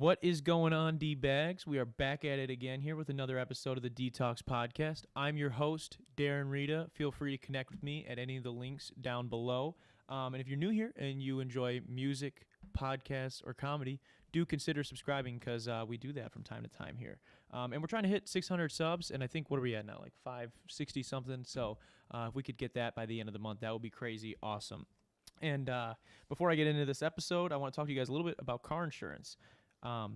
What is going on, D-Bags? We are back at it again here with another episode of the Detox Podcast. I'm your host, Darren Rita. Feel free to connect with me at any of the links down below. And if you're new here and you enjoy music, podcasts, or comedy, do consider subscribing because we do that from time to time here. And we're trying to hit 600 subs, and I think, what are we at now, like 560 something? So if we could get that by the end of the month, that would be crazy awesome. And before I get into this episode, I want to talk to you guys a little bit about car insurance.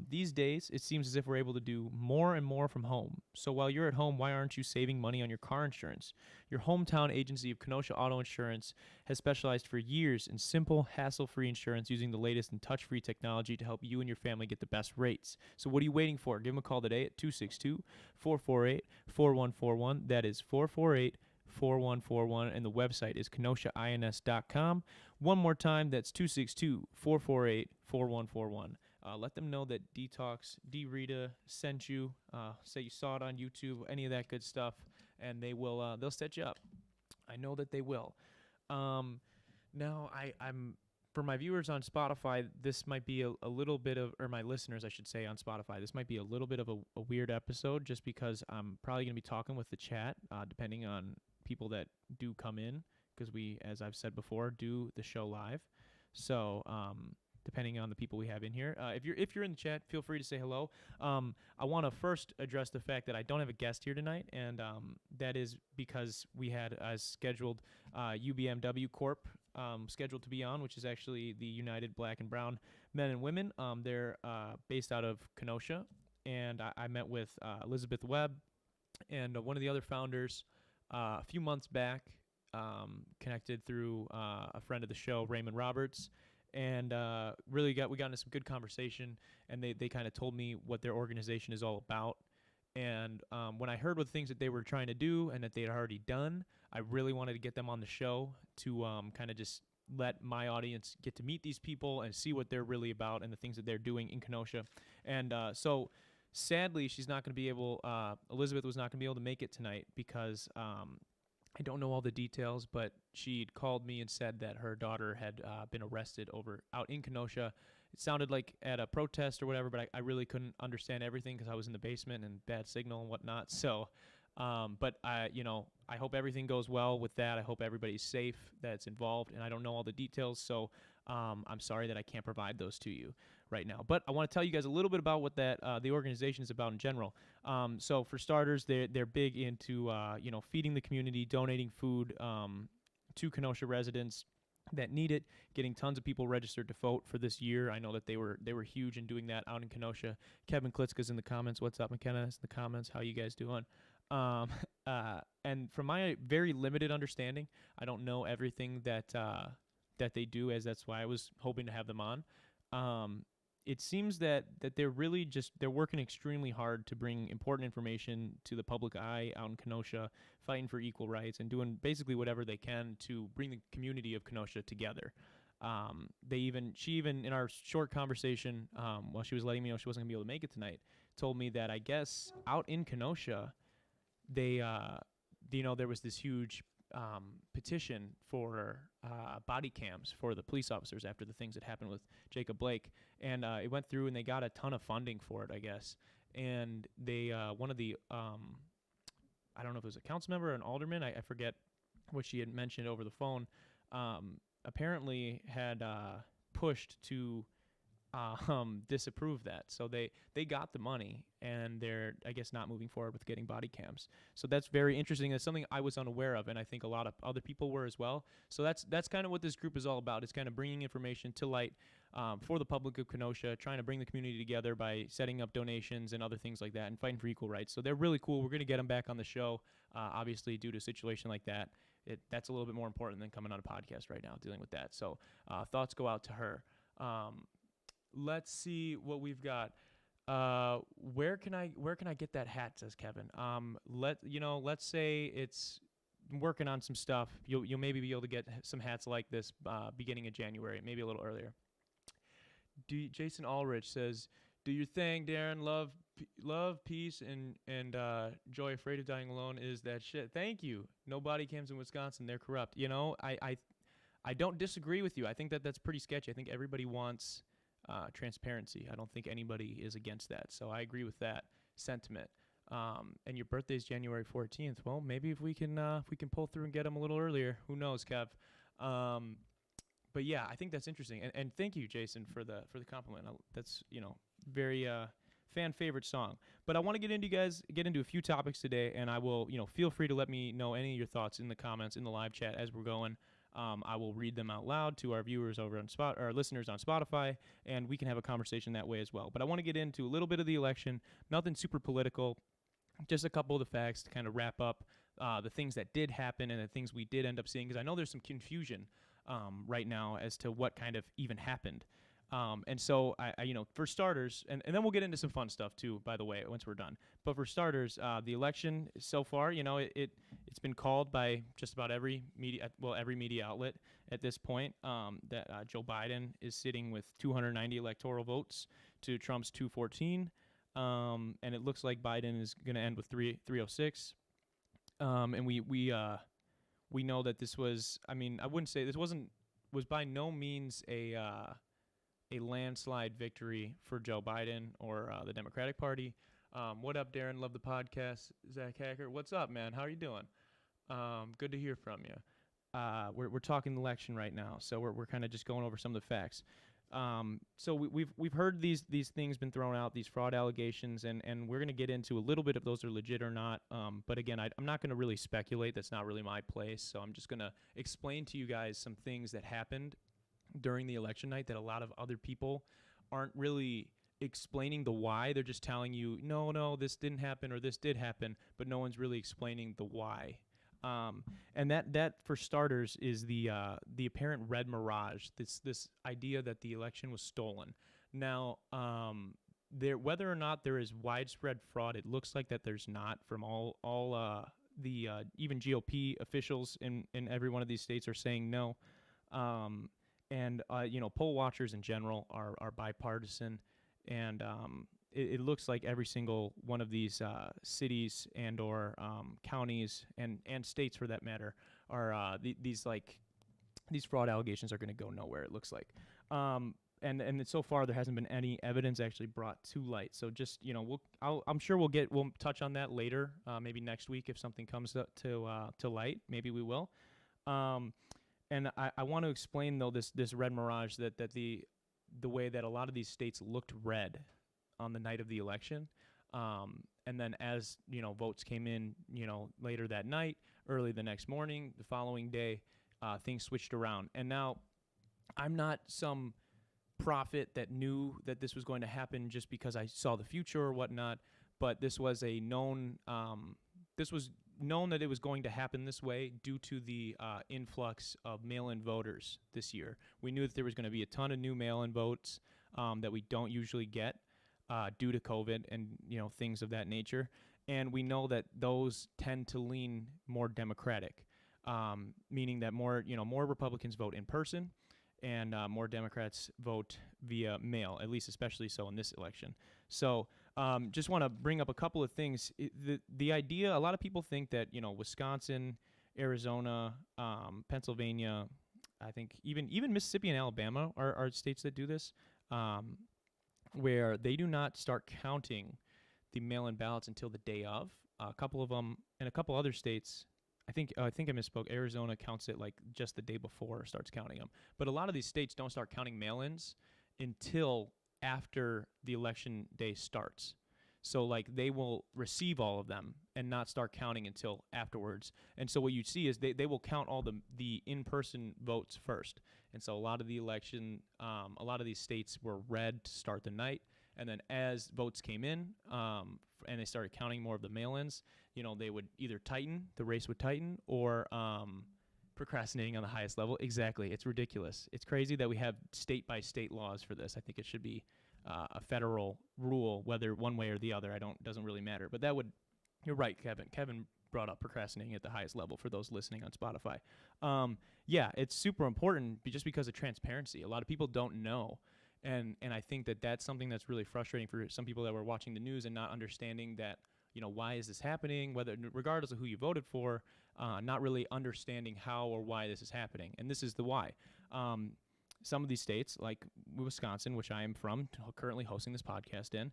These days, it seems as if we're able to do more and more from home. So while you're at home, why aren't you saving money on your car insurance? Your hometown agency of Kenosha Auto Insurance has specialized for years in simple, hassle-free insurance using the latest in touch-free technology to help you and your family get the best rates. So what are you waiting for? Give them a call today at 262-448-4141. That is 448-4141, and the website is kenoshains.com. One more time, that's 262-448-4141. Let them know that Detox, D-Rita sent you, say you saw it on YouTube, any of that good stuff, and they'll set you up. I know that they will. Now, I'm for my viewers on Spotify, this might be a little bit of, or my listeners, I should say, on Spotify, this might be a little bit of a weird episode just because I'm probably going to be talking with the chat, depending on people that do come in, because we, as I've said before, do the show live. So, depending on the people we have in here. If you're in the chat, feel free to say hello. I want to first address the fact that I don't have a guest here tonight, and that is because we had as scheduled UBMW Corp scheduled to be on, which is actually the United Black and Brown Men and Women. They're based out of Kenosha, and I met with Elizabeth Webb and one of the other founders a few months back, connected through a friend of the show, Raymond Roberts. And we got into some good conversation, and they kind of told me what their organization is all about. And when I heard what things that they were trying to do and that they had already done, I really wanted to get them on the show to kind of just let my audience get to meet these people and see what they're really about and the things that they're doing in Kenosha. And so sadly, she's not going to be able, Elizabeth was not going to be able to make it tonight because I don't know all the details, but she'd called me and said that her daughter had been arrested out in Kenosha. It sounded like at a protest or whatever, but I really couldn't understand everything because I was in the basement and bad signal and whatnot. So, but I hope everything goes well with that. I hope everybody's safe that's involved, and I don't know all the details, so I'm sorry that I can't provide those to you right now. But I want to tell you guys a little bit about what the organization is about in general. So for starters, they're big into feeding the community, donating food to Kenosha residents that need it, getting tons of people registered to vote for this year. I know that they were huge in doing that out in Kenosha. Kevin Klitzka's in the comments. What's up, McKenna? Is in the comments. How you guys doing? And from my very limited understanding, I don't know everything that they do, as that's why I was hoping to have them on. It seems that they're really they're working extremely hard to bring important information to the public eye out in Kenosha, fighting for equal rights and doing basically whatever they can to bring the community of Kenosha together. She even in our short conversation, while she was letting me know she wasn't gonna be able to make it tonight, told me that I guess out in Kenosha, they there was this huge petition for body cams for the police officers after the things that happened with Jacob Blake, and it went through and they got a ton of funding for it, I guess. And they one of the I don't know if it was a council member or an alderman, I forget what she had mentioned over the phone, apparently had pushed to disapprove that. So they got the money, and they're, I guess, not moving forward with getting body cams. So that's very interesting. That's something I was unaware of, and I think a lot of other people were as well. So that's kind of what this group is all about. It's kind of bringing information to light for the public of Kenosha, trying to bring the community together by setting up donations and other things like that, and fighting for equal rights. So they're really cool. We're going to get them back on the show, obviously, due to a situation like that. That's a little bit more important than coming on a podcast right now, dealing with that. So thoughts go out to her. Let's see what we've got. Where can I get that hat? Says Kevin. Let's say it's working on some stuff. You'll maybe be able to get some hats like this beginning of January, maybe a little earlier. Jason Ulrich says, "Do your thing, Darren. Love, peace, and joy. Afraid of dying alone is that shit." Thank you. No body cams in Wisconsin. They're corrupt. I don't disagree with you. I think that's pretty sketchy. I think everybody wants transparency. I don't think anybody is against that. So I agree with that sentiment. And your birthday's January 14th. Well, maybe if we can pull through and get them a little earlier, who knows, Kev? But yeah, I think that's interesting. And thank you, Jason, for the compliment. That's very fan favorite song. But I want to get into a few topics today, and I will feel free to let me know any of your thoughts in the comments in the live chat as we're going. I will read them out loud to our viewers over on our listeners on Spotify, and we can have a conversation that way as well. But I want to get into a little bit of the election, nothing super political, just a couple of the facts to kind of wrap up the things that did happen and the things we did end up seeing, because I know there's some confusion right now as to what kind of even happened. And so I for starters, and then we'll get into some fun stuff too, by the way, once we're done. But for starters, the election so far, it's been called by just about every media outlet at this point, that Joe Biden is sitting with 290 electoral votes to Trump's 214. And it looks like Biden is going to end with 306. And we know that this was, I wouldn't say this was by no means a landslide victory for Joe Biden or the Democratic Party. What up, Darren? Love the podcast. Zach Hacker, what's up, man? How are you doing? Good to hear from you. We're talking election right now, so we're kind of just going over some of the facts. So we've heard these things been thrown out, these fraud allegations, and we're going to get into a little bit if those are legit or not. But again, I'm not going to really speculate. That's not really my place. So I'm just going to explain to you guys some things that happened during the election night that a lot of other people aren't really explaining the why. They're just telling you, no, this didn't happen or this did happen, but no one's really explaining the why. And that for starters is the apparent red mirage. This idea that the election was stolen. Now, whether or not there is widespread fraud, it looks like that there's not. From all the even GOP officials in every one of these states are saying no. And poll watchers in general are bipartisan, and it looks like every single one of these cities and or counties and states, for that matter, are these fraud allegations are going to go nowhere. It looks like, and so far there hasn't been any evidence actually brought to light. So just I'm sure we'll touch on that later, maybe next week if something comes to light. Maybe we will. And I want to explain though this red mirage that the way that a lot of these states looked red on the night of the election, and then as votes came in later that night, early the next morning, the following day, things switched around. And now I'm not some prophet that knew that this was going to happen just because I saw the future or whatnot, but this was a known known that it was going to happen this way due to the influx of mail-in voters this year. We knew that there was going to be a ton of new mail-in votes that we don't usually get due to COVID and things of that nature. And we know that those tend to lean more Democratic, meaning that more Republicans vote in person and more Democrats vote via mail, at least especially so in this election. So just want to bring up a couple of things. The idea, a lot of people think that, Wisconsin, Arizona, Pennsylvania, I think even Mississippi and Alabama are states that do this, where they do not start counting the mail-in ballots until the day of. A couple of them, and a couple other states, I think I misspoke. Arizona counts it like just the day before, starts counting them. But a lot of these states don't start counting mail-ins until after the election day starts. So like they will receive all of them and not start counting until afterwards. And so what you see is they will count all the in-person votes first. And so a lot of these states were red to start the night. And then as votes came in and they started counting more of the mail-ins, they would either the race would tighten, or procrastinating on the highest level. Exactly. It's ridiculous. It's crazy that we have state-by-state laws for this. I think it should be a federal rule, whether one way or the other. Doesn't really matter. But you're right, Kevin. Kevin brought up procrastinating at the highest level for those listening on Spotify. Yeah, it's super important just because of transparency. A lot of people don't know. And I think that that's something that's really frustrating for some people that were watching the news and not understanding that, why is this happening, regardless of who you voted for, not really understanding how or why this is happening. And this is the why. some of these states, like Wisconsin, which I am from, currently hosting this podcast in,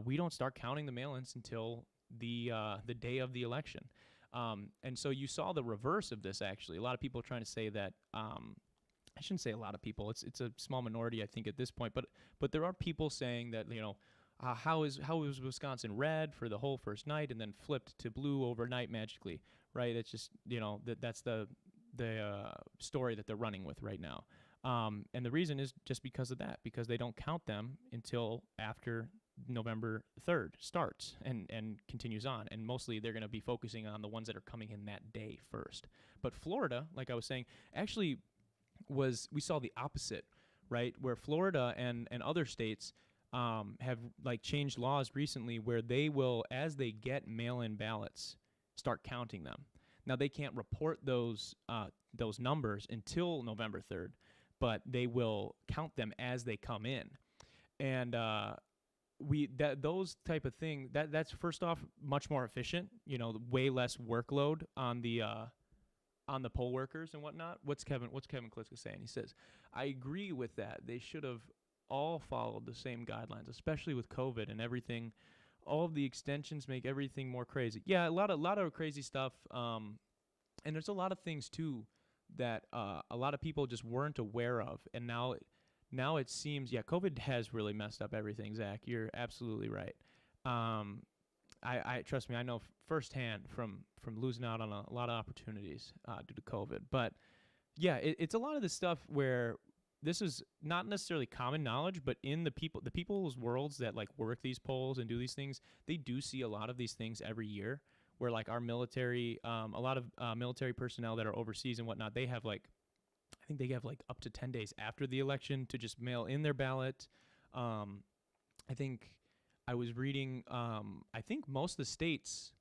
we don't start counting the mail-ins until the day of the election. And so you saw the reverse of this, actually. A lot of people are trying to say that, I shouldn't say a lot of people. It's a small minority, I think, at this point. But there are people saying that, how is Wisconsin red for the whole first night and then flipped to blue overnight magically, right? It's just, that's the story that they're running with right now. And the reason is just because of that, because they don't count them until after November 3rd starts and continues on. And mostly they're going to be focusing on the ones that are coming in that day first. But Florida, like I was saying, actually we saw the opposite, right? Where Florida and other states have like changed laws recently where they will, as they get mail-in ballots, start counting them. Now they can't report those numbers until November 3rd, but they will count them as they come in. And those type of thing, that's first off much more efficient, way less workload on the poll workers and whatnot. What's Kevin Kliska saying? He says, I agree with that. They should have all followed the same guidelines, especially with COVID and everything. All of the extensions make everything more crazy. Yeah, a lot of crazy stuff. And there's a lot of things too that a lot of people just weren't aware of, and now it seems, COVID has really messed up everything. Zach, you're absolutely right. I trust me, I know firsthand from losing out on a lot of opportunities due to COVID. But yeah, it's a lot of this stuff where this is not necessarily common knowledge, but in the people's worlds that like work these polls and do these things, they do see a lot of these things every year. Where like our military, a lot of military personnel that are overseas and whatnot, I think they have like up to 10 days after the election to just mail in their ballot. I think I was reading, I think most of the states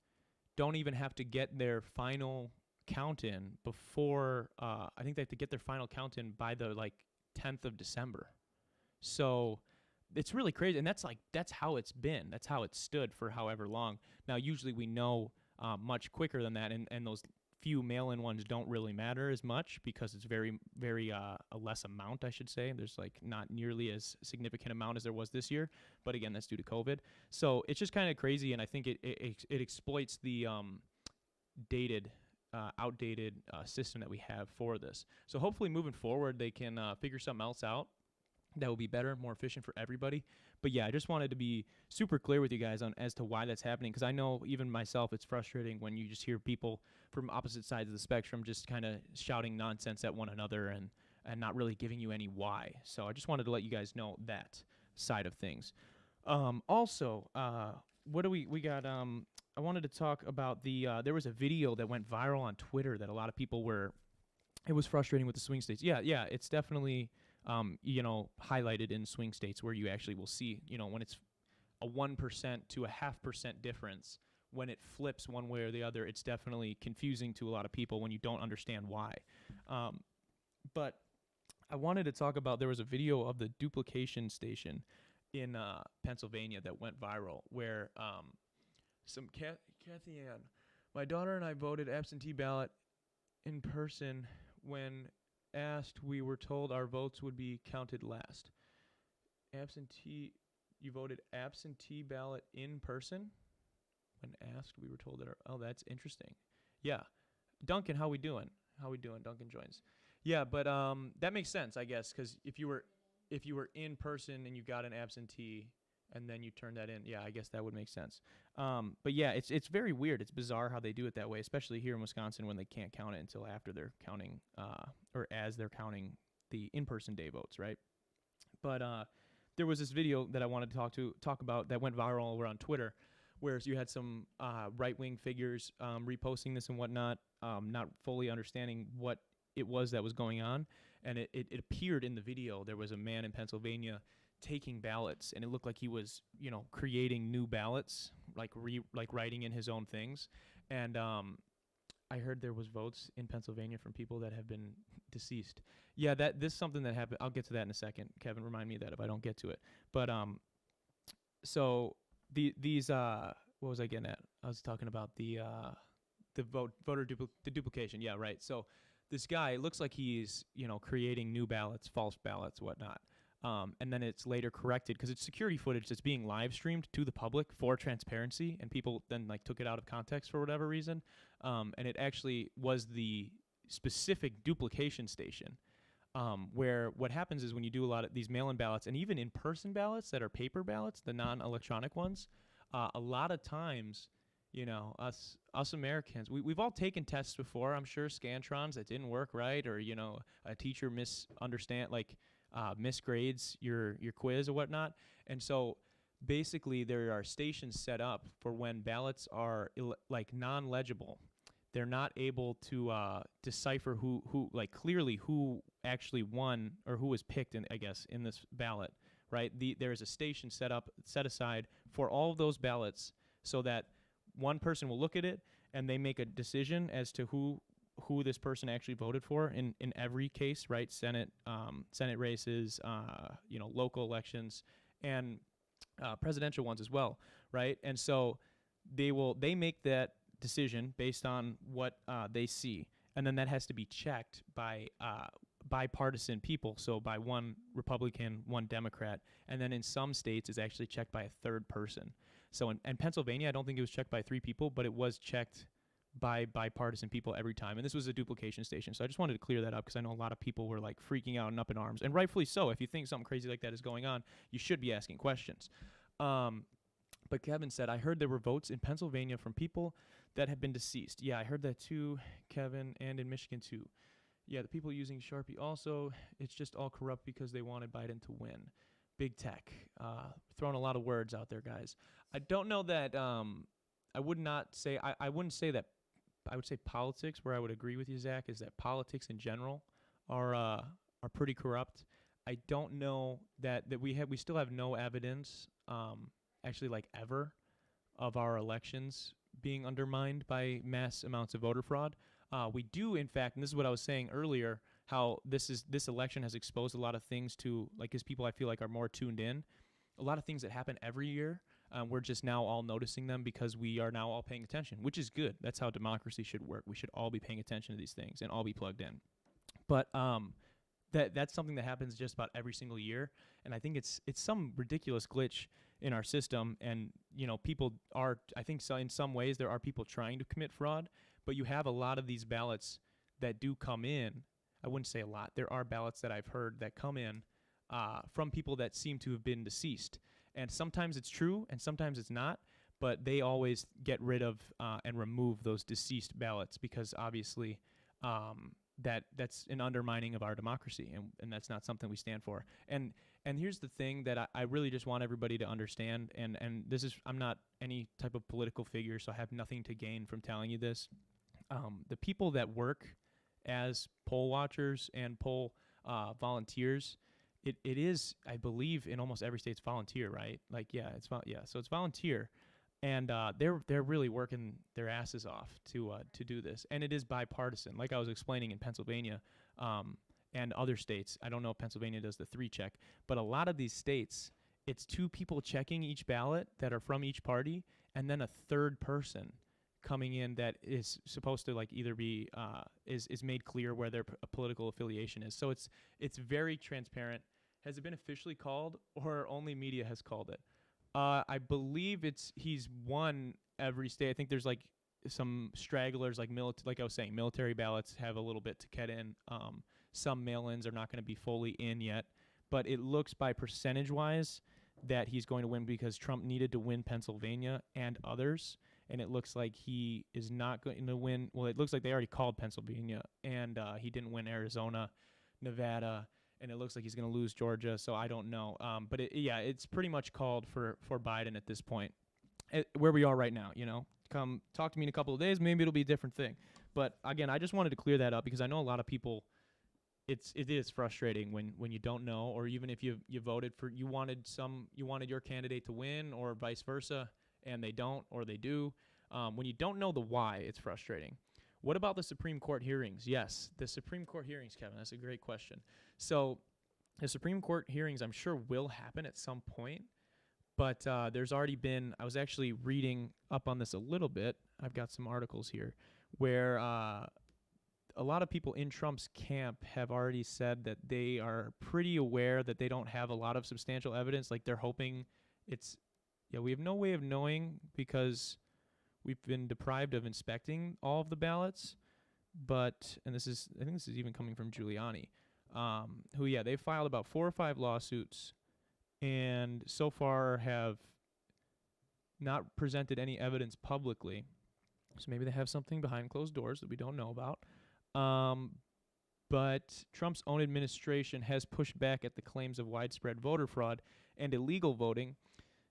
don't even have to get their final count in before, I think they have to get their final count in by the like 10th of December. So it's really crazy. And that's how it's been. That's how it's stood for however long. Now, usually we know much quicker than that, and those few mail-in ones don't really matter as much because it's very, very a less amount, I should say. There's like not nearly as significant amount as there was this year, but again, that's due to COVID. So it's just kind of crazy, and I think it exploits the outdated system that we have for this. So hopefully moving forward, they can figure something else out that will be better, more efficient for everybody. But yeah, I just wanted to be super clear with you guys on as to why that's happening, because I know even myself, it's frustrating when you just hear people from opposite sides of the spectrum just kind of shouting nonsense at one another and not really giving you any why. So I just wanted to let you guys know that side of things. Also, what do we got? I wanted to talk about there was a video that went viral on Twitter that a lot of people it was frustrating with the swing states. Yeah, it's definitely highlighted in swing states where you actually will see, when it's a 1% to a 0.5% difference, when it flips one way or the other, it's definitely confusing to a lot of people when you don't understand why. But I wanted to talk about, there was a video of the duplication station in Pennsylvania that went viral where Kathy Ann, my daughter and I voted absentee ballot in person. When asked, we were told our votes would be counted last. You voted absentee ballot in person? When asked, we were told that that's interesting. Yeah. Duncan, how we doing? Duncan joins. Yeah, but that makes sense, I guess, because if you were in person and you got an absentee and then you turn that in, yeah, I guess that would make sense. But yeah, it's very weird. It's bizarre how they do it that way, especially here in Wisconsin when they can't count it until after they're counting, or as they're counting the in-person day votes, right? But there was this video that I wanted to talk about that went viral over on Twitter, where you had some right-wing figures reposting this and whatnot, not fully understanding what it was that was going on. And it appeared in the video, there was a man in Pennsylvania taking ballots, and it looked like he was, creating new ballots, like writing in his own things. And I heard there was votes in Pennsylvania from people that have been deceased. Yeah, this is something that happened. I'll get to that in a second. Kevin, remind me of that if I don't get to it. But so these what was I getting at? I was talking about the duplication. Yeah, right. So this guy, it looks like he's, creating new ballots, false ballots, whatnot. And then it's later corrected because it's security footage that's being live streamed to the public for transparency, and people then like took it out of context for whatever reason. And it actually was the specific duplication station, where what happens is when you do a lot of these mail-in ballots and even in-person ballots that are paper ballots, the non-electronic ones, a lot of times, us Americans, we've all taken tests before, I'm sure, Scantrons that didn't work right, or, a teacher misgrades your quiz or whatnot. And so basically there are stations set up for when ballots are non-legible. They're not able to decipher who clearly who actually won or who was picked in this ballot, right? There is a station set aside for all of those ballots so that one person will look at it and they make a decision as to who this person actually voted for in every case, right? Senate races, local elections, and presidential ones as well, right? And so they make that decision based on what they see, and then that has to be checked by bipartisan people, so by one Republican, one Democrat, and then in some states it's actually checked by a third person. So in Pennsylvania, I don't think it was checked by 3 people, but it was checked by bipartisan people every time. And this was a duplication station. So I just wanted to clear that up because I know a lot of people were like freaking out and up in arms, and rightfully so. If you think something crazy like that is going on, you should be asking questions. But Kevin said, I heard there were votes in Pennsylvania from people that have been deceased. Yeah, I heard that too, Kevin, and in Michigan too. Yeah, the people using Sharpie also, it's just all corrupt because they wanted Biden to win. Big tech. Throwing a lot of words out there, guys. I don't know that, I wouldn't say that, I would say politics, where I would agree with you, Zach, is that politics in general are pretty corrupt. I don't know that we still have no evidence, actually like ever, of our elections being undermined by mass amounts of voter fraud. We do, in fact, and this is what I was saying earlier, how this election has exposed a lot of things to, like, as people I feel like are more tuned in, a lot of things that happen every year. We're just now all noticing them because we are now all paying attention, which is good. That's how democracy should work. We should all be paying attention to these things and all be plugged in. But that's something that happens just about every single year, and I think it's some ridiculous glitch in our system. And people are, I think, so in some ways there are people trying to commit fraud, but you have a lot of these ballots that do come in. I wouldn't say a lot. There are ballots that I've heard that come in from people that seem to have been deceased. And sometimes it's true and sometimes it's not, but they always get rid of and remove those deceased ballots because obviously that's an undermining of our democracy, and that's not something we stand for. And here's the thing that I really just want everybody to understand, and this is, I'm not any type of political figure, so I have nothing to gain from telling you this. The people that work as poll watchers and poll volunteers, it is, I believe, in almost every state, it's volunteer, right? Like, so it's volunteer, and they're really working their asses off to do this, and it is bipartisan, like I was explaining in Pennsylvania, and other states. I don't know if Pennsylvania does the 3 check, but a lot of these states, it's 2 people checking each ballot that are from each party, and then a third person coming in that is supposed to like either be is made clear where their political affiliation is. So it's very transparent. Has it been officially called, or only media has called it? I believe he's won every state. I think there's like some stragglers, like I was saying, military ballots have a little bit to get in. Some mail-ins are not going to be fully in yet, but it looks by percentage-wise that he's going to win because Trump needed to win Pennsylvania and others. And it looks like he is not going to win. Well, it looks like they already called Pennsylvania, and he didn't win Arizona, Nevada, and it looks like he's going to lose Georgia. So I don't know. But it's pretty much called for Biden at this point, where we are right now. Come talk to me in a couple of days. Maybe it'll be a different thing. But again, I just wanted to clear that up because I know a lot of people. It is frustrating when you don't know, or even if you voted for, you wanted your candidate to win, or vice versa, and they don't, or they do. When you don't know the why, it's frustrating. What about the Supreme Court hearings? Yes, the Supreme Court hearings, Kevin, that's a great question. So the Supreme Court hearings, I'm sure, will happen at some point, but there's already been, I was actually reading up on this a little bit. I've got some articles here where a lot of people in Trump's camp have already said that they are pretty aware that they don't have a lot of substantial evidence. Like they're hoping it's, yeah, we have no way of knowing because we've been deprived of inspecting all of the ballots. But, and this is, I think this is even coming from Giuliani, who, yeah, they filed about 4 or 5 lawsuits and so far have not presented any evidence publicly. So maybe they have something behind closed doors that we don't know about. But Trump's own administration has pushed back at the claims of widespread voter fraud and illegal voting,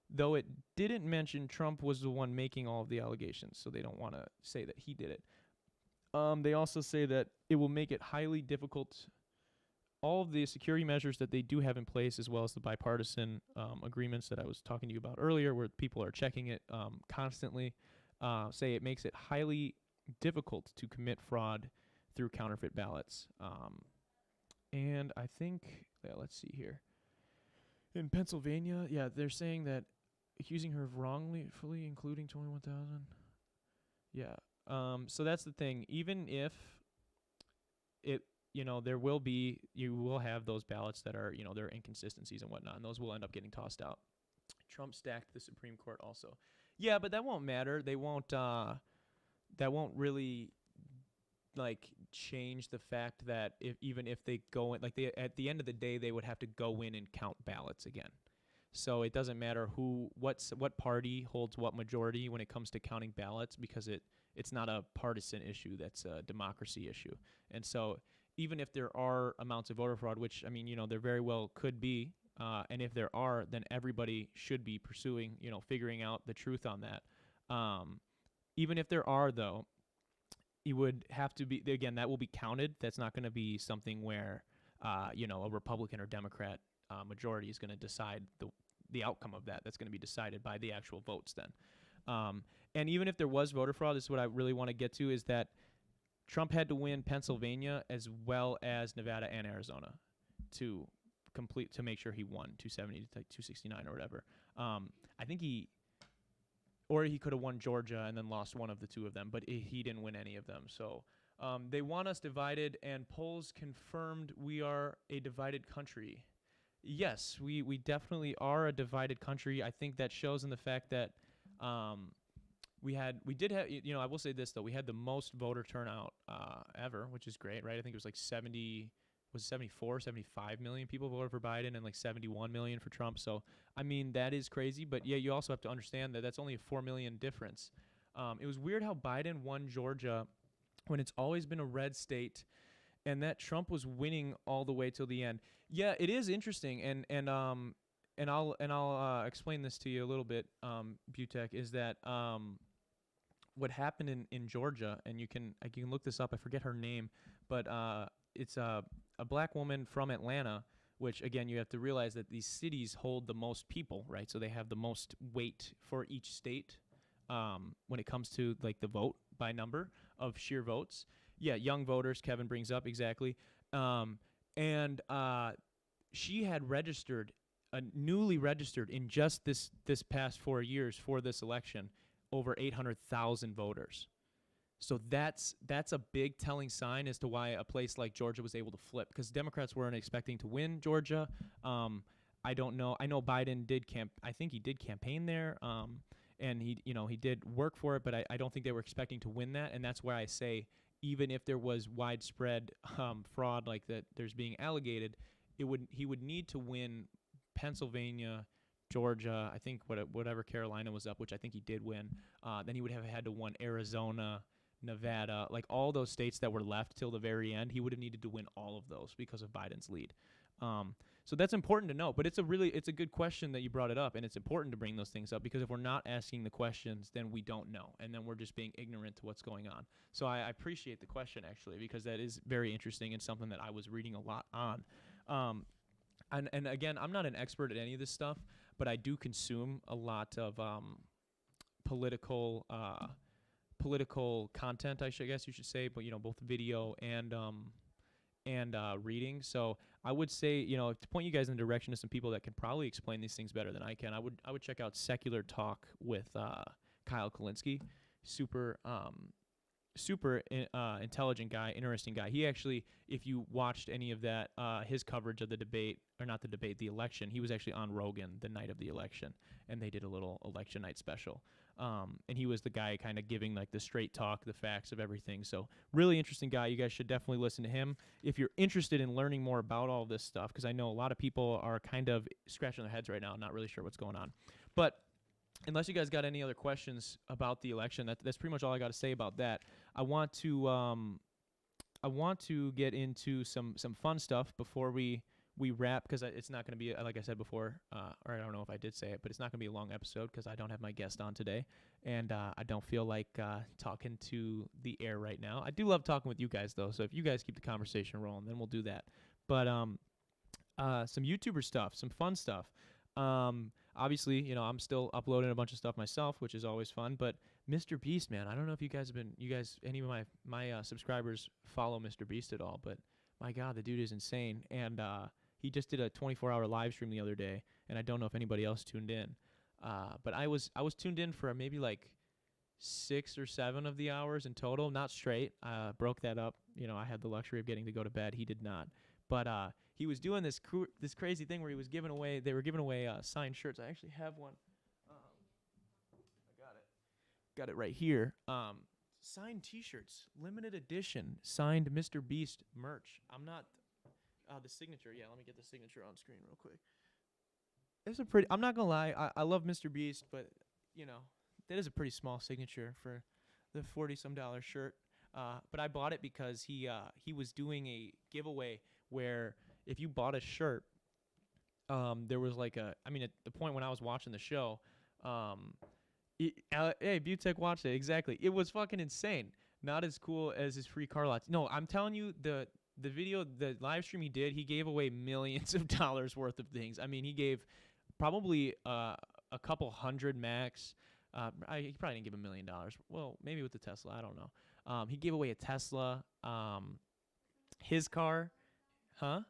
though it didn't mention Trump was the one making all of the allegations, so they don't want to say that he did it. They also say that it will make it highly difficult. All of the security measures that they do have in place, as well as the bipartisan agreements that I was talking to you about earlier, where people are checking it constantly, say it makes it highly difficult to commit fraud through counterfeit ballots. And I think, yeah, let's see here. In Pennsylvania, yeah, they're saying that accusing her of wrongfully including 21,000. Yeah. So that's the thing. Even if it, you will have those ballots that are, there are inconsistencies and whatnot, and those will end up getting tossed out. Trump stacked the Supreme Court also. Yeah, but that won't matter. They won't, that won't really, change the fact that even if they go in, at the end of the day, they would have to go in and count ballots again. So it doesn't matter what party holds what majority when it comes to counting ballots, because it's not a partisan issue. That's a democracy issue. And so even if there are amounts of voter fraud, which, there very well could be, and if there are, then everybody should be pursuing, figuring out the truth on that. Even if there are, though, it would have to be, again, that will be counted. That's not going to be something where, a Republican or Democrat majority is going to decide the outcome of that. That's going to be decided by the actual votes then. And even if there was voter fraud, this is what I really want to get to, is that Trump had to win Pennsylvania as well as Nevada and Arizona to make sure he won 270 to 269 or whatever. I think he could have won Georgia and then lost one of the two of them, but he didn't win any of them. So they want us divided, and polls confirmed we are a divided country. Yes, we definitely are a divided country. I think that shows in the fact that we did have, I will say this though, we had the most voter turnout ever, which is great, right? I think it was 74, 75 million people voted for Biden and 71 million for Trump. So, that is crazy. But yeah, you also have to understand that that's only a 4 million difference. It was weird how Biden won Georgia when it's always been a red state, and that Trump was winning all the way till the end. Yeah, it is interesting, and I'll explain this to you a little bit. Butek, is that what happened in Georgia, and you can look this up. I forget her name, but it's a black woman from Atlanta, which, again, you have to realize that these cities hold the most people, right? So they have the most weight for each state when it comes to the vote by number of sheer votes. Yeah, young voters, Kevin brings up, exactly. And she had newly registered in just this past 4 years for this election, over 800,000 voters. So that's a big telling sign as to why a place like Georgia was able to flip, because Democrats weren't expecting to win Georgia. I don't know. I know Biden did I think he did campaign there, and he did work for it, but I don't think they were expecting to win that, and that's why I say even if there was widespread fraud like that there's being allegated, he would need to win Pennsylvania, Georgia, I think whatever Carolina was up, which I think he did win. Then he would have had to win Arizona, Nevada, all those states that were left till the very end. He would have needed to win all of those because of Biden's lead. So that's important to know. But it's a good question that you brought it up, and it's important to bring those things up, because if we're not asking the questions, then we don't know, and then we're just being ignorant to what's going on. So I appreciate the question, actually, because that is very interesting and something that I was reading a lot on. And again, I'm not an expert at any of this stuff, but I do consume a lot of political content, I guess you should say, but both video and reading. So I would say, to point you guys in the direction of some people that can probably explain these things better than I can, I would check out Secular Talk with Kyle Kulinski. Super super intelligent guy, interesting guy. He actually, if you watched any of that, his coverage of the debate, or not the debate, the election, he was actually on Rogan the night of the election, and they did a little election night special. And he was the guy kind of giving like the straight talk, the facts of everything. So really interesting guy. You guys should definitely listen to him if you're interested in learning more about all this stuff, because I know a lot of people are kind of scratching their heads right now, not really sure what's going on. But unless you guys got any other questions about the election, that's pretty much all I got to say about that. I want to get into some fun stuff before we wrap, because it's not going to be, like I said before, or I don't know if I did say it, but it's not going to be a long episode because I don't have my guest on today, and I don't feel like talking to the air right now. I do love talking with you guys though, so if you guys keep the conversation rolling, then we'll do that. But some YouTuber stuff, some fun stuff. Obviously, you know, I'm still uploading a bunch of stuff myself, which is always fun. But Mr. Beast, man, I don't know if you guys, any of my subscribers follow Mr. Beast at all, but my God, the dude is insane. And he just did a 24-hour live stream the other day, and I don't know if anybody else tuned in. But I was tuned in for maybe like 6 or 7 of the hours in total, not straight. Broke that up. You know, I had the luxury of getting to go to bed. He did not. But he was doing this crazy thing where they were giving away signed shirts. I actually have one. I got it right here. Signed T-shirts, limited edition, signed Mr. Beast merch. I'm not the signature. Yeah, let me get the signature on screen real quick. It's a pretty. I'm not gonna lie. I love Mr. Beast, but you know, that is a pretty small signature for the $40-some shirt. But I bought it because he was doing a giveaway where if you bought a shirt, there was like at the point when I was watching the show, hey, Butek watched it, exactly. It was fucking insane. Not as cool as his free car lots. No, I'm telling you, the video, the live stream he did, he gave away millions of dollars worth of things. I mean, he gave probably a couple hundred max. He probably didn't give $1 million. Well, maybe with the Tesla, I don't know. He gave away a Tesla, his car. Huh?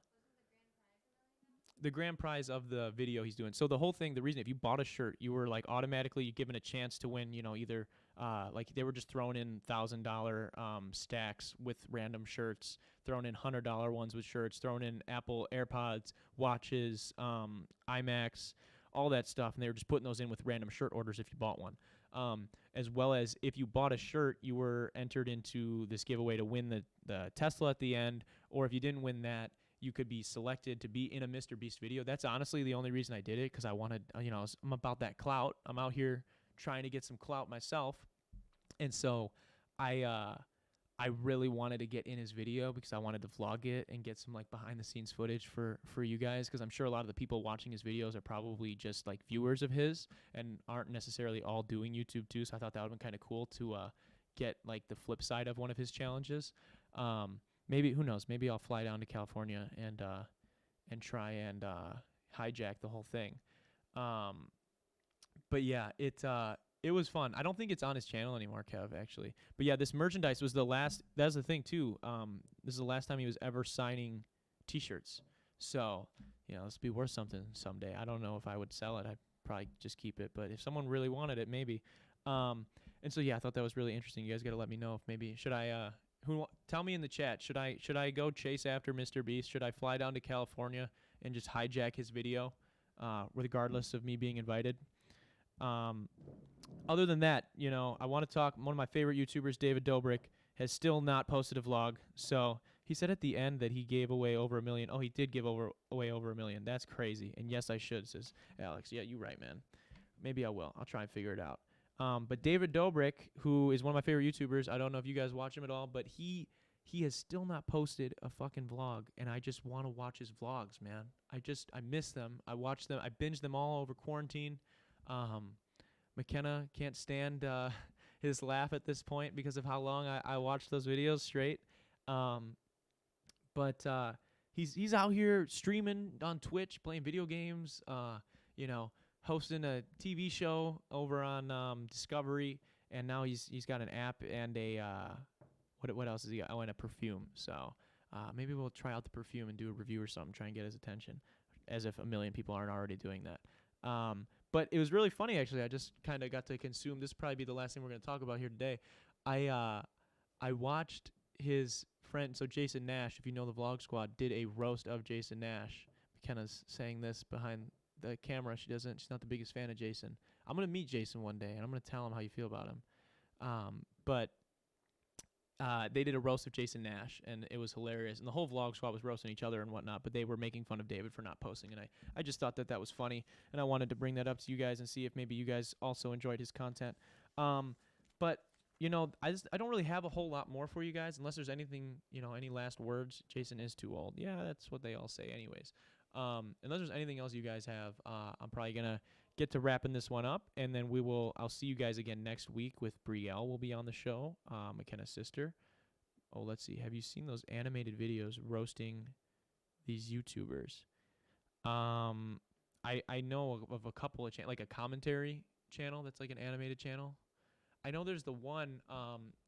The grand prize of the video he's doing. So the whole thing, the reason, if you bought a shirt, you were like automatically given a chance to win, you know, either like they were just throwing in $1,000 stacks with random shirts, throwing in $100 ones with shirts, throwing in Apple AirPods, watches, iMacs, all that stuff. And they were just putting those in with random shirt orders if you bought one. As well as if you bought a shirt, you were entered into this giveaway to win the Tesla at the end. Or if you didn't win that, you could be selected to be in a Mr. Beast video. That's honestly the only reason I did it, because I wanted, you know, I'm about that clout. I'm out here trying to get some clout myself. And so I really wanted to get in his video because I wanted to vlog it and get some like behind the scenes footage for you guys, because I'm sure a lot of the people watching his videos are probably just like viewers of his and aren't necessarily all doing YouTube too. So I thought that would have been kind of cool to get like the flip side of one of his challenges. Maybe, who knows, maybe I'll fly down to California and try and hijack the whole thing. But yeah, it was fun. I don't think it's on his channel anymore, Kev, actually. But yeah, this merchandise was the last. That's the thing too. This is the last time he was ever signing T-shirts. So, you know, this will be worth something someday. I don't know if I would sell it. I'd probably just keep it. But if someone really wanted it, maybe. And so yeah, I thought that was really interesting. You guys got to let me know if maybe should I. Tell me in the chat. Should I go chase after Mr. Beast? Should I fly down to California and just hijack his video, regardless of me being invited? Other than that, you know, I want to talk. One of my favorite YouTubers, David Dobrik, has still not posted a vlog. So he said at the end that he gave away over $1 million. Oh, he did give away over $1 million. That's crazy. And yes, I should, says Alex. Yeah, you're right, man. Maybe I will. I'll try and figure it out. But David Dobrik, who is one of my favorite YouTubers, I don't know if you guys watch him at all, but he has still not posted a fucking vlog, and I just want to watch his vlogs, man. I miss them. I watch them. I binge them all over quarantine. McKenna can't stand his laugh at this point because of how long I watched those videos straight. But he's out here streaming on Twitch, playing video games, you know, hosting a TV show over on Discovery, and now he's got an app and a what else has he got? Oh, and a perfume. So maybe we'll try out the perfume and do a review or something, try and get his attention, as if 1 million people aren't already doing that. But it was really funny, actually. I just kind of got to consume. This will probably be the last thing we're going to talk about here today. I watched his friend, so Jason Nash, if you know the Vlog Squad, did a roast of Jason Nash. McKenna's saying this behind the camera. She's not the biggest fan of Jason. I'm gonna meet Jason one day, and I'm gonna tell him how you feel about him. But they did a roast of Jason Nash, and it was hilarious. And the whole Vlog Squad was roasting each other and whatnot, but they were making fun of David for not posting. And I just thought that was funny, and I wanted to bring that up to you guys and see if maybe you guys also enjoyed his content. But I don't really have a whole lot more for you guys unless there's anything, any last words. Jason is too old. Yeah, that's what they all say anyways. Unless there's anything else you guys have, I'm probably going to get to wrapping this one up, and then I'll see you guys again next week with Brielle will be on the show, McKenna's sister. Oh, let's see. Have you seen those animated videos roasting these YouTubers? I know of a couple of like a commentary channel that's like an animated channel. I know there's the one,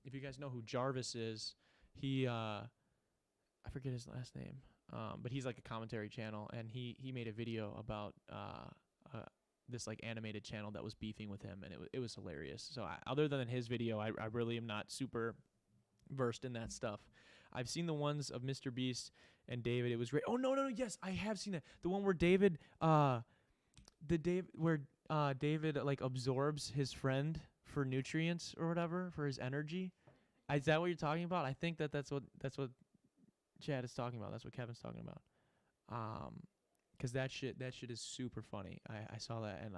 if you guys know who Jarvis is, he, I forget his last name, but he's like a commentary channel, and he made a video about this like animated channel that was beefing with him, and it was hilarious. So other than his video, I really am not super versed in that stuff. I've seen the ones of Mr. Beast and David. It was great. Oh, no, yes, I have seen that. The one where David, David like absorbs his friend for nutrients or whatever, for his energy. Is that what you're talking about? I think that's what Chad is talking about. That's what Kevin's talking about. Because that shit is super funny. I saw that, and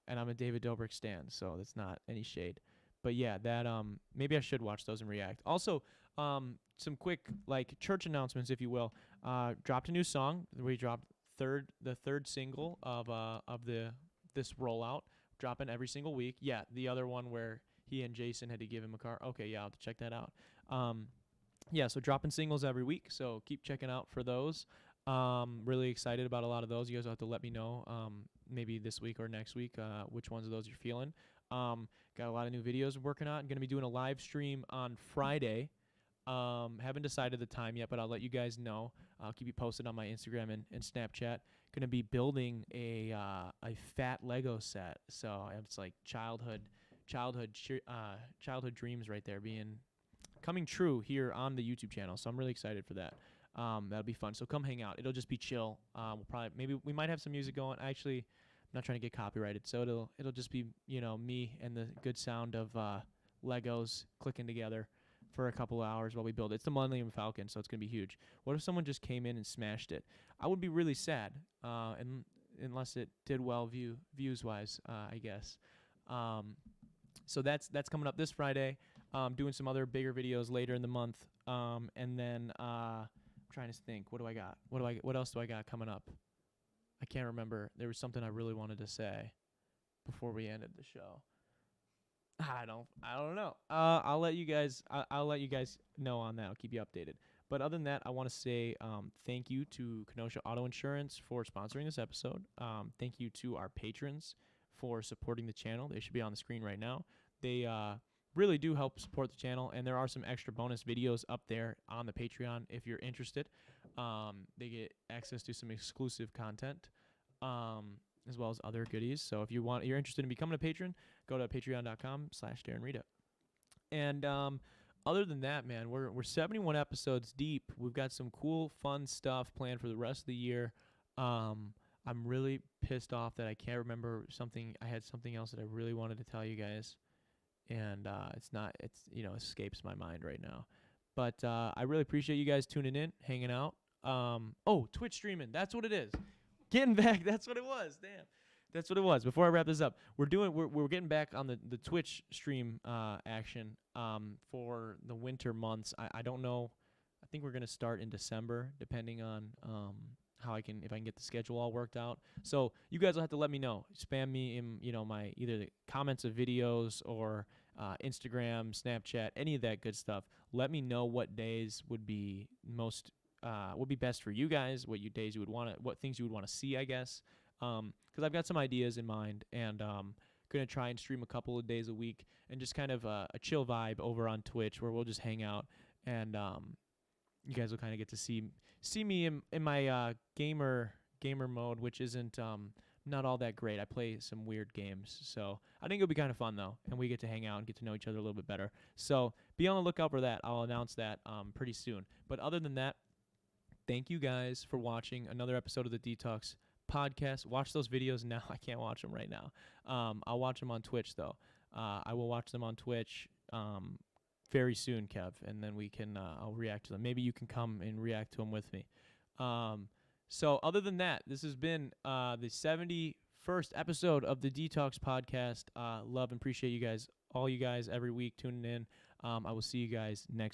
and I'm a David Dobrik stan, so that's not any shade. But yeah, that maybe I should watch those and react. Also, some quick like church announcements, if you will. Dropped a new song. We dropped the third single of this rollout. Dropping every single week. Yeah, the other one where he and Jason had to give him a car. Okay, yeah, I'll have to check that out. So dropping singles every week, so keep checking out for those. Really excited about a lot of those. You guys will have to let me know maybe this week or next week which ones of those you're feeling. Got a lot of new videos working on. Going to be doing a live stream on Friday. Haven't decided the time yet, but I'll let you guys know. I'll keep you posted on my Instagram and Snapchat. Going to be building a fat Lego set. So it's like childhood dreams right there coming true here on the YouTube channel. So I'm really excited for that. That'll be fun. So come hang out. It'll just be chill. We might have some music going. Actually, I'm not trying to get copyrighted, so it'll just be me and the good sound of Legos clicking together for a couple of hours while we build it. It's the Millennium Falcon, so it's gonna be huge. What if someone just came in and smashed it? I would be really sad, unless it did well views wise, I guess. So that's coming up this Friday. Doing some other bigger videos later in the month, and then I'm trying to think. What do I got? What else do I got coming up? I can't remember. There was something I really wanted to say before we ended the show. I don't know. I'll let you guys know on that. I'll keep you updated. But other than that, I want to say thank you to Kenosha Auto Insurance for sponsoring this episode. Thank you to our patrons for supporting the channel. They should be on the screen right now. They really do help support the channel, and there are some extra bonus videos up there on the Patreon if you're interested. They get access to some exclusive content, as well as other goodies. So if you're interested in becoming a patron, go to patreon.com/DarrenRita. And other than that, man, we're 71 episodes deep. We've got some cool, fun stuff planned for the rest of the year. I'm really pissed off that I can't remember something. I had something else that I really wanted to tell you guys, and escapes my mind right now. But I really appreciate you guys tuning in, hanging out. Twitch streaming. That's what it is. Getting back. That's what it was. Damn. That's what it was. Before I wrap this up, we're getting back on the Twitch stream action for the winter months. I don't know. I think we're gonna start in December, depending on if I can get the schedule all worked out. So you guys will have to let me know. Spam me in my either the comments of videos or Instagram, Snapchat, any of that good stuff. Let me know what days would be best for you guys. What things you would want to see, I guess. Because I've got some ideas in mind, and gonna try and stream a couple of days a week, and just kind of a chill vibe over on Twitch where we'll just hang out, and you guys will kind of get to see me in my gamer mode, which isn't not all that great. I play some weird games. So I think it'll be kind of fun, though, and we get to hang out and get to know each other a little bit better. So be on the lookout for that. I'll announce that pretty soon. But other than that, thank you guys for watching another episode of the Detox podcast. Watch those videos now. I can't watch them right now. I'll watch them on Twitch, though. I will watch them on Twitch very soon, Kev, and then we can I'll react to them. Maybe you can come and react to them with me. So other than that, this has been the 71st episode of the Detox podcast. Love and appreciate you guys, all you guys every week tuning in. I will see you guys next week.